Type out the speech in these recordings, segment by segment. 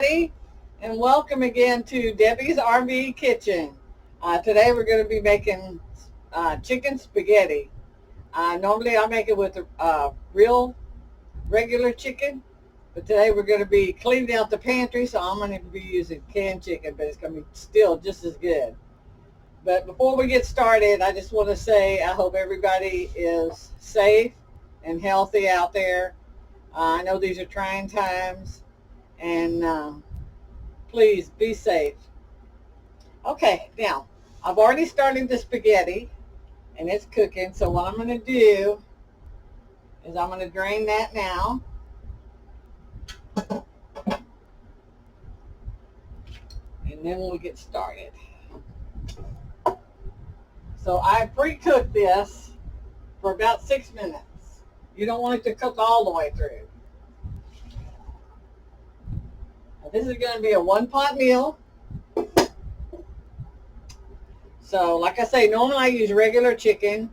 And welcome again to Debbie's RV Kitchen. Today we're going to be making chicken spaghetti. Normally I make it with real regular chicken, but today we're going to be cleaning out the pantry, so I'm going to be using canned chicken, but it's going to be still just as good. But before we get started, I just want to say I hope everybody is safe and healthy out there. I know these are trying times, and please be safe. Okay, now I've already started the spaghetti and it's cooking. So what I'm going to do is I'm going to drain that now. And then we'll get started. So I pre-cooked this for about 6 minutes. You don't want it to cook all the way through. Now, this is going to be a one-pot meal. So like I say, normally I use regular chicken.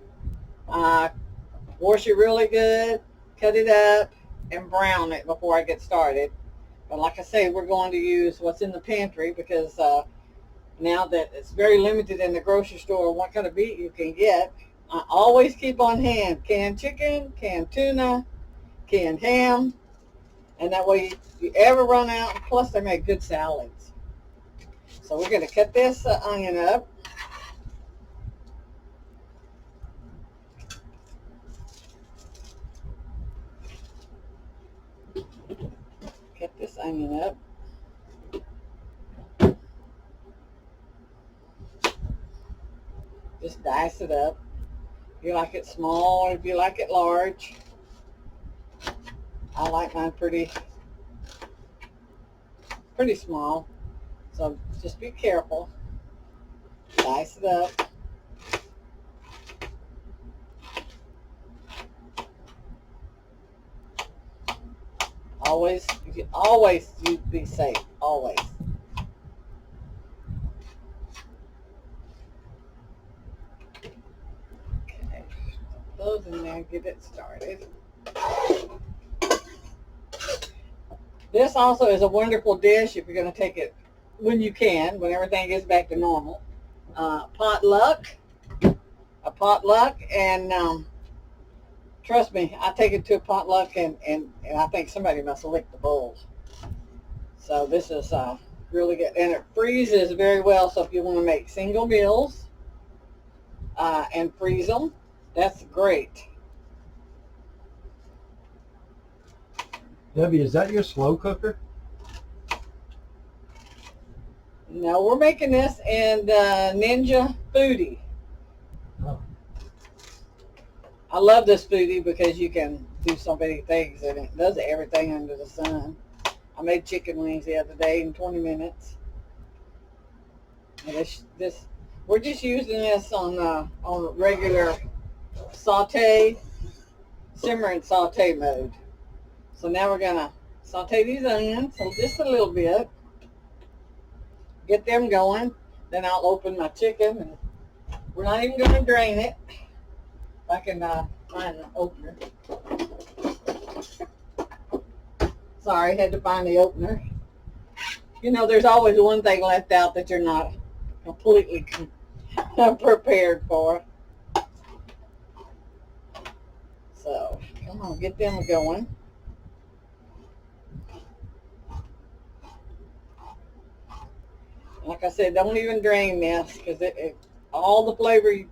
Wash it really good, cut it up, and brown it before I get started. But like I say, we're going to use what's in the pantry because now that it's very limited in the grocery store what kind of meat you can get, I always keep on hand canned chicken, canned tuna, canned ham, and that way if you ever run out, plus they make good salads. So we're going to cut this onion up. Cut this onion up. Just dice it up. If you like it small or if you like it large. I like mine pretty small. So just be careful. Dice it up. Always you be safe. Always. Okay. Those in there, get it started. This also is a wonderful dish if you're going to take it when you can, when everything gets back to normal. Potluck. A potluck, and trust me, I take it to a potluck, and I think somebody must have licked the bowls. So this is really good, and it freezes very well. So if you want to make single meals and freeze them, that's great. Debbie, is that your slow cooker? No, we're making this in Ninja Foodie. Oh. I love this foodie because you can do so many things and it does everything under the sun. I made chicken wings the other day in 20 minutes. And we're just using this on regular saute, simmer and saute mode. So now we're gonna saute these onions just a little bit, get them going. Then I'll open my chicken, and we're not even gonna drain it. If I can find an opener. Sorry, had to find the opener. You know, there's always one thing left out that you're not completely prepared for. So, come on, get them going. Like I said, don't even drain this because all the flavor, you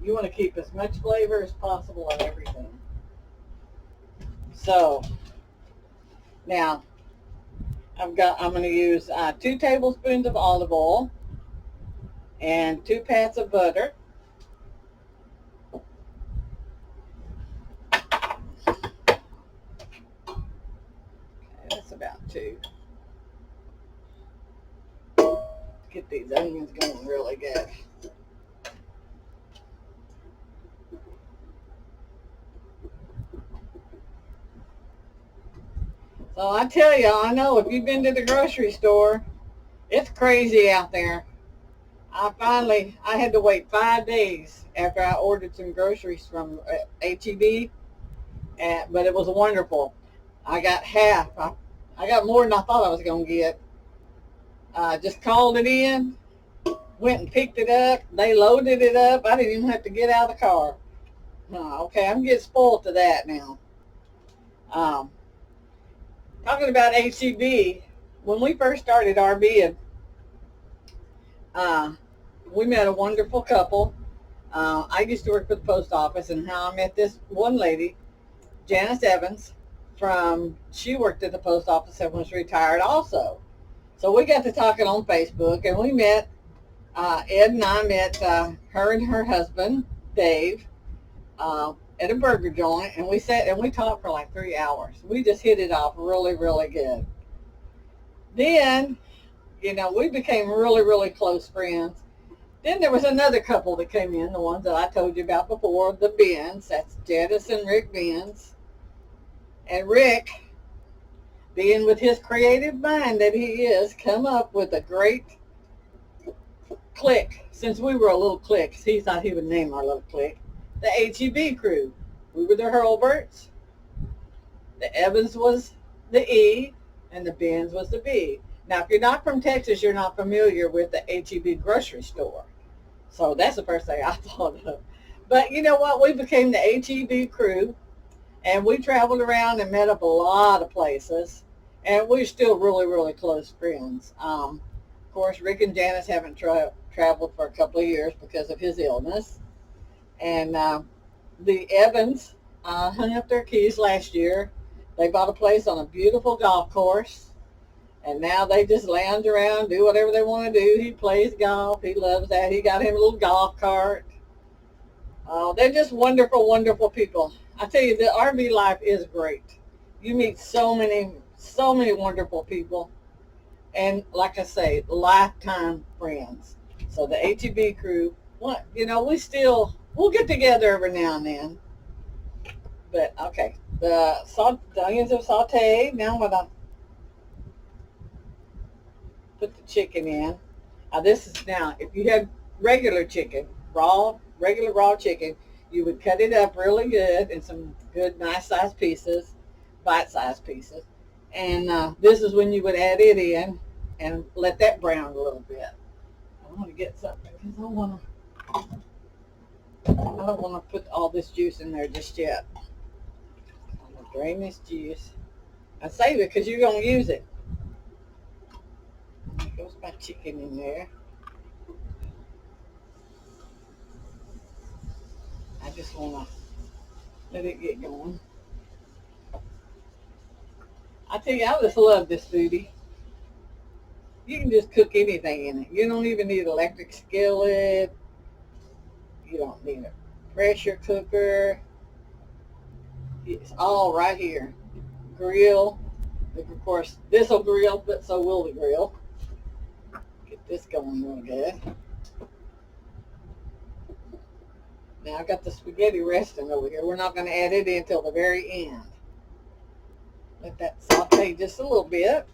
want to keep as much flavor as possible of everything. So, now, I'm going to use 2 tablespoons of olive oil and 2 pats of butter. Okay, that's about 2. Get these onions going really good. So I tell you, I know if you've been to the grocery store, it's crazy out there. I had to wait 5 days after I ordered some groceries from HEB, but it was wonderful. I got half. I got more than I thought I was going to get. Just called it in, went and picked it up. They loaded it up. I didn't even have to get out of the car. Okay, I'm getting spoiled to that now. Um, Talking about HEB, when we first started RVing, we met a wonderful couple. I used to work for the post office, and how I met this one lady, Janice Evans, she worked at the post office and was retired also. So we got to talking on Facebook, and we met, Ed and I met her and her husband, Dave, at a burger joint, and we sat and we talked for like 3 hours. We just hit it off really, really good. Then, we became really, really close friends. Then there was another couple that came in, the ones that I told you about before, the Benz. That's Janice and Rick Benz. And Rick, being with his creative mind that he is, come up with a great clique. Since we were a little clique, he thought he would name our little clique the HEB crew. We were the Hurlberts. The Evans was the E, and the Benz was the B. Now, if you're not from Texas, you're not familiar with the HEB grocery store. So that's the first thing I thought of. But you know what? We became the HEB crew, and we traveled around and met up a lot of places, and we're still really, really close friends. Of course, Rick and Janice haven't traveled for a couple of years because of his illness. And the Evans hung up their keys last year. They bought a place on a beautiful golf course. And now they just lounge around, do whatever they want to do. He plays golf. He loves that. He got him a little golf cart. They're just wonderful, wonderful people. I tell you, the RV life is great. You meet so many wonderful people. And like I say, lifetime friends. So the HEB crew, we'll get together every now and then. But, okay, the onions are sauteed. Now I'm going to put the chicken in. Now, if you had regular chicken, regular raw chicken, you would cut it up really good in some good, nice-sized pieces, bite-sized pieces. And this is when you would add it in and let that brown a little bit. I want to get something because I don't want to put all this juice in there just yet. I'm going to drain this juice. I save it because you're going to use it. There goes my chicken in there. I just want to let it get going. I tell you, I just love this foodie. You can just cook anything in it. You don't even need an electric skillet. You don't need a pressure cooker. It's all right here. Grill. Of course, this will grill, but so will the grill. Get this going real good. Now I've got the spaghetti resting over here. We're not going to add it in until the very end. Let that saute just a little bit.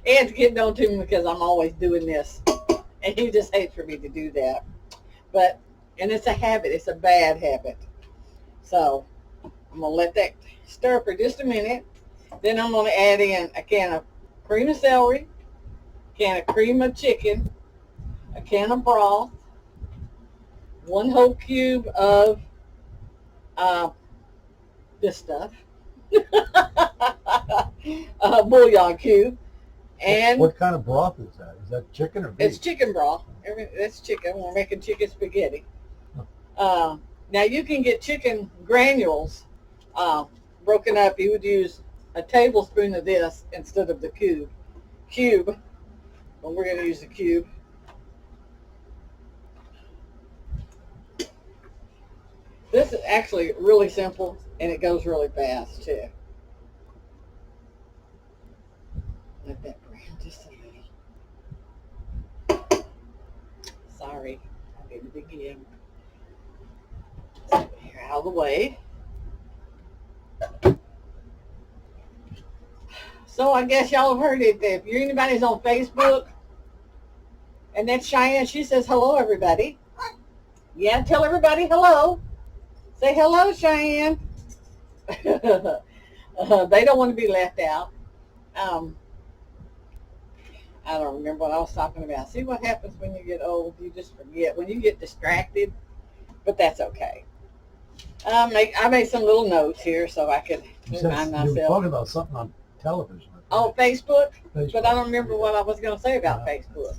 Ed's getting on to me because I'm always doing this. And he just hates for me to do that. And it's a habit. It's a bad habit. So I'm going to let that stir for just a minute. Then I'm going to add in a can of cream of celery, a can of cream of chicken, a can of broth, 1 whole cube of this stuff, a bouillon cube, and what kind of broth is that? Is that chicken or beef? It's chicken broth. That's chicken. We're making chicken spaghetti. Now you can get chicken granules broken up. You would use a tablespoon of this instead of the cube. But we're going to use the cube. This is actually really simple, and it goes really fast, too. Let that brown just a little. Sorry, I did it again. Here, out of the way. So I guess y'all have heard it. If anybody's on Facebook, and that's Cheyenne, she says, hello, everybody. Yeah, tell everybody hello. Say hello, Cheyenne. They don't want to be left out. Um, I don't remember what I was talking about. See what happens when you get old? You just forget. When you get distracted, but that's okay. I made some little notes here so I could You remind said you were myself. talking about something on television. Oh, Facebook? Facebook. But I don't remember what I was going to say about Yeah. Facebook.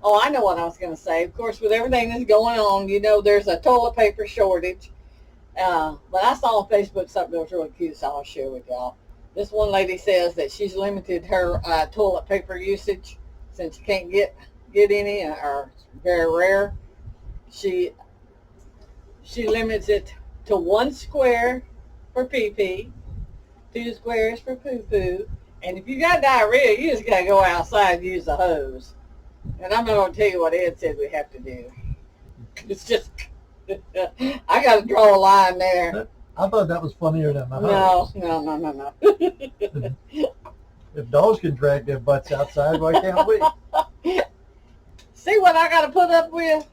I know what I was going to say. Of course, with everything that's going on, there's a toilet paper shortage. But I saw on Facebook something that was really cute, so I'll share with y'all. This one lady says that she's limited her toilet paper usage since you can't get any, or it's very rare. She limits it to 1 square for pee-pee, 2 squares for poo-poo, and if you got diarrhea, you just got to go outside and use the hose. And I'm not going to tell you what Ed said we have to do. It's just, I got to draw a line there. I thought that was funnier than the No. hose. If dogs can drag their butts outside, why can't we? See what I got to put up with?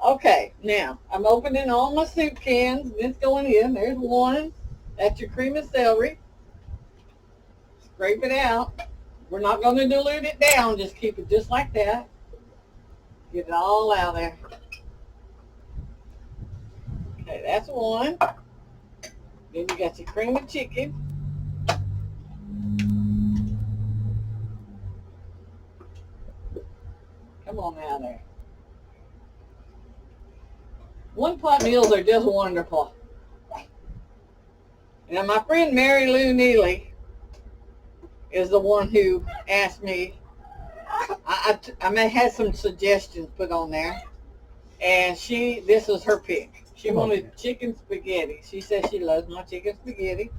Okay, now I'm opening all my soup cans. And it's going in. There's one. That's your cream of celery. Scrape it out. We're not going to dilute it down. Just keep it just like that. Get it all out there. Okay, that's one. Then you got your cream of chicken. Come on now there. One-pot meals are just wonderful. Now, my friend Mary Lou Neely is the one who asked me. I may have some suggestions put on there, and this was her pick. She wanted chicken spaghetti. She says she loves my chicken spaghetti.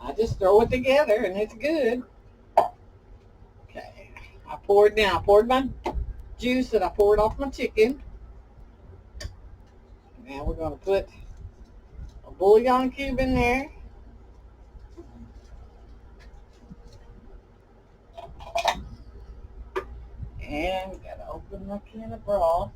I just throw it together, and it's good. Okay, I poured my juice that I poured off my chicken. Now we're going to put a bouillon cube in there. And we got to open my can of broth.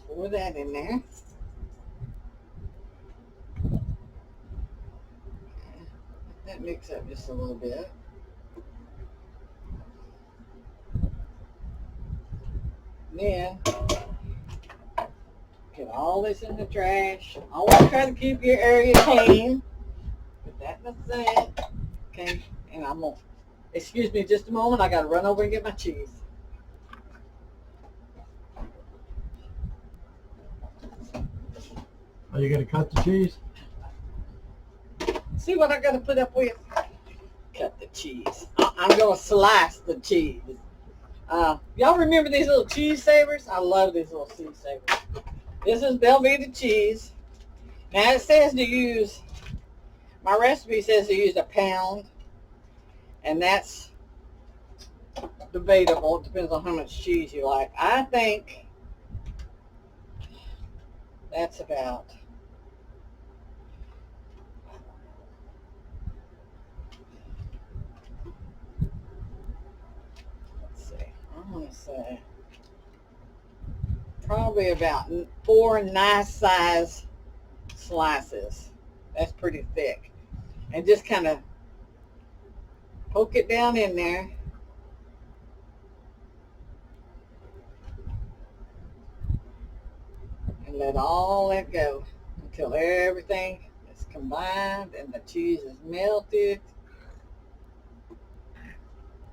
Pour that in there. That mix up just a little bit. Then get all this in the trash. Always try to keep your area clean. Put that in the sink. Okay, and I'm gonna, excuse me just a moment, I gotta run over and get my cheese. Are you going to cut the cheese? See what I gotta put up with? Cut the cheese. I'm gonna slice the cheese. Y'all remember these little cheese savers? I love these little cheese savers. This is Velveeta cheese. Now it says to use, my recipe says to use 1 pound, and that's debatable. It depends on how much cheese you like. I think that's about, let's see, I'm going to say probably about 4 nice size slices. That's pretty thick. And just kind of poke it down in there. And let all that go until everything is combined and the cheese is melted.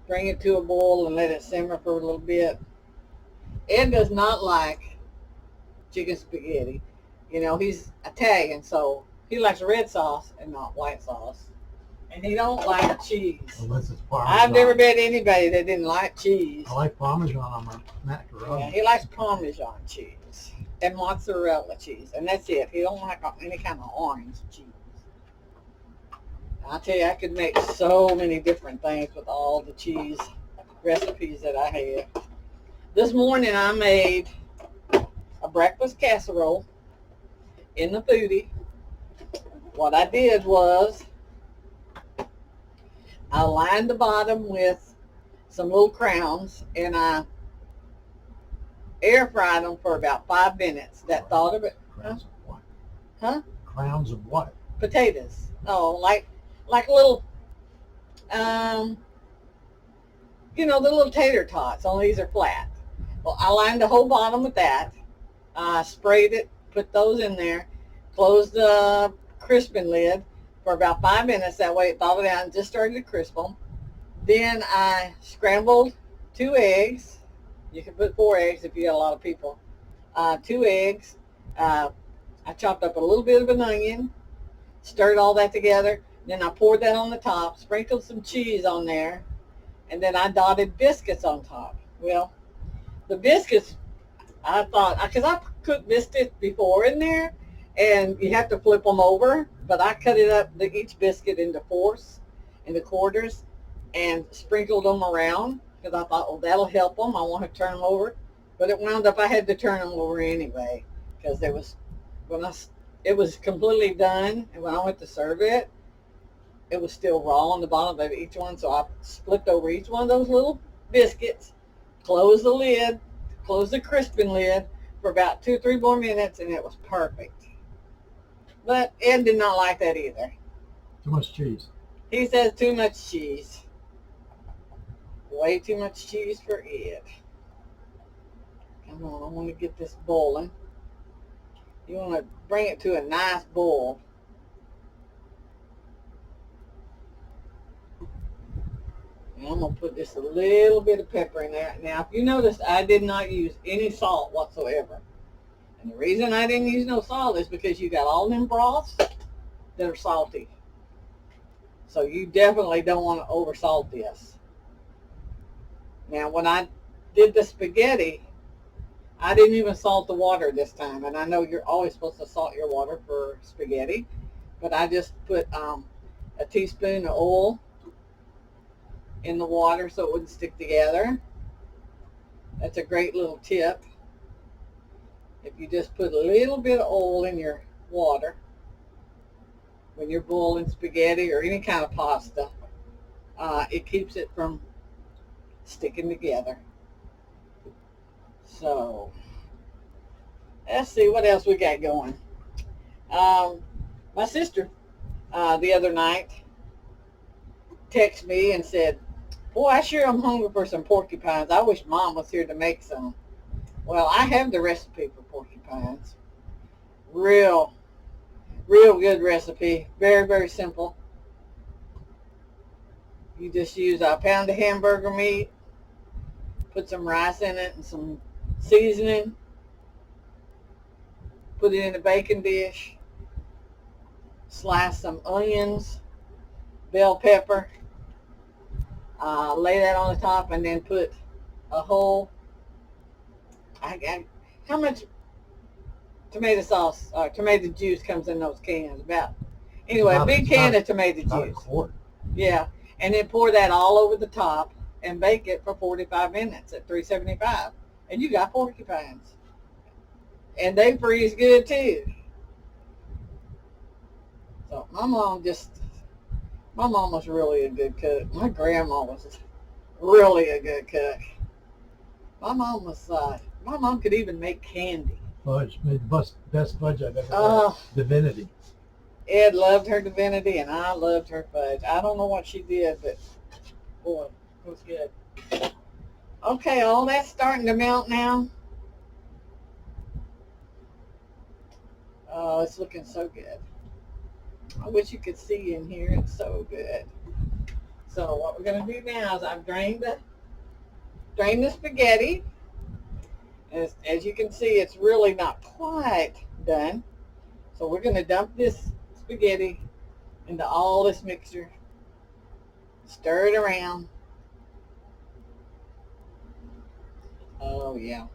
Bring it to a boil and let it simmer for a little bit. Ed does not like chicken spaghetti. You know, he's Italian, so he likes red sauce and not white sauce. And he don't like cheese. Unless it's Parmesan. I've never met anybody that didn't like cheese. I like Parmesan on my macaroni. Yeah, he likes Parmesan cheese and mozzarella cheese, and that's it. He don't like any kind of orange cheese. I tell you, I could make so many different things with all the cheese recipes that I have. This morning I made a breakfast casserole in the foodie. what I did was I lined the bottom with some little crowns, and I air fried them for about 5 minutes. That thought of it. Crowns of what? Huh? Crowns of what? Potatoes. Oh, like little, um, the little tater tots. Only these are flat. Well, I lined the whole bottom with that. I sprayed it, put those in there, closed the crisping lid for about 5 minutes. That way it thawed out and just started to crisp them. Then I scrambled 2 eggs. You can put 4 eggs if you got a lot of people. 2 eggs. I chopped up a little bit of an onion, stirred all that together. Then I poured that on the top, sprinkled some cheese on there, and then I dotted biscuits on top. Well, the biscuits, I thought, because I cooked biscuits before in there, and you have to flip them over, but I cut it up, each biscuit into fourths, into quarters, and sprinkled them around, because I thought, well, that'll help them. I want to turn them over. But it wound up I had to turn them over anyway, because it was completely done, and when I went to serve it, it was still raw on the bottom of each one. So I flipped over each one of those little biscuits, closed the lid, closed the crisping lid for about 2 or 3 more minutes, and it was perfect. But Ed did not like that either. Too much cheese. He says too much cheese. Way too much cheese for Ed. Come on, I want to get this boiling. You want to bring it to a nice boil. And I'm going to put just a little bit of pepper in there. Now, if you notice, I did not use any salt whatsoever. And the reason I didn't use no salt is because you got all them broths that are salty. So you definitely don't want to oversalt this. Now, when I did the spaghetti, I didn't even salt the water this time. And I know you're always supposed to salt your water for spaghetti. But I just put a teaspoon of oil in the water so it wouldn't stick together. That's a great little tip. If you just put a little bit of oil in your water when you're boiling spaghetti or any kind of pasta, it keeps it from sticking together. So let's see what else we got going. My sister the other night texted me and said, boy, I sure am hungry for some porcupines. I wish Mom was here to make some. Well, I have the recipe for porcupines. Real good recipe. Very, very simple. You just use a pound of hamburger meat, put some rice in it and some seasoning, put it in a baking dish, slice some onions, bell pepper, lay that on the top, and then put a whole, how much tomato sauce or tomato juice comes in those cans? Anyway, a big can of tomato juice. About a quart. Yeah, and then pour that all over the top and bake it for 45 minutes at 375. And you got porcupines. And they freeze good too. So my mom was really a good cook. My grandma was really a good cook. My mom could even make candy. Fudge. Made the best fudge I've ever had. Divinity. Ed loved her divinity, and I loved her fudge. I don't know what she did, but boy, it was good. Okay, all that's starting to melt now. Oh, it's looking so good. I wish you could see in here. It's so good. So what we're going to do now is I've drained the spaghetti. As you can see, it's really not quite done. So we're going to dump this spaghetti into all this mixture. Stir it around. Oh yeah.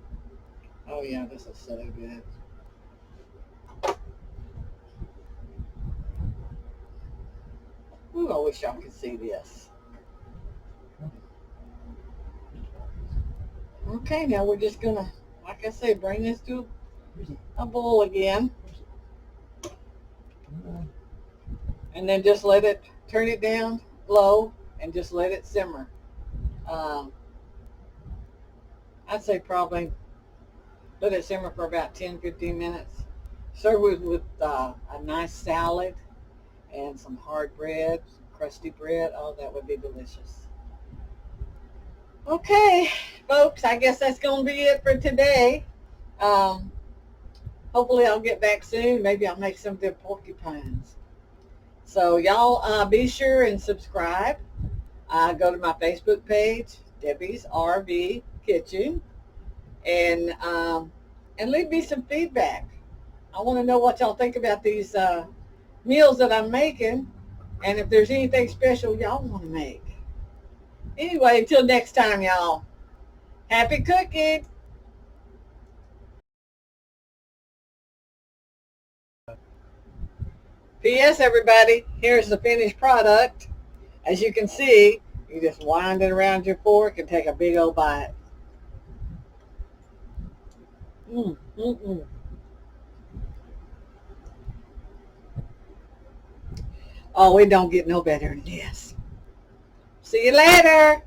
Oh yeah, this is so good. Ooh, I wish y'all could see this. Okay, now we're just gonna, like I said, bring this to a boil again. and then just turn it down low and just let it simmer. Um, I'd say probably let it simmer for about 10-15 minutes. Serve with a nice salad and some hard bread, crusty bread. Oh, that would be delicious. Okay, folks, I guess that's going to be it for today. Um, Hopefully I'll get back soon. Maybe I'll make some of the porcupines. So y'all be sure and subscribe. Go to my Facebook page, Debbie's RV Kitchen, and leave me some feedback. I want to know what y'all think about these meals that I'm making, and if there's anything special y'all want to make. Anyway, until next time, y'all. Happy cooking. P.S. everybody, here's the finished product. As you can see, you just wind it around your fork and take a big old bite. Mm, mm, mm. Oh, it don't get no better than this. See you later.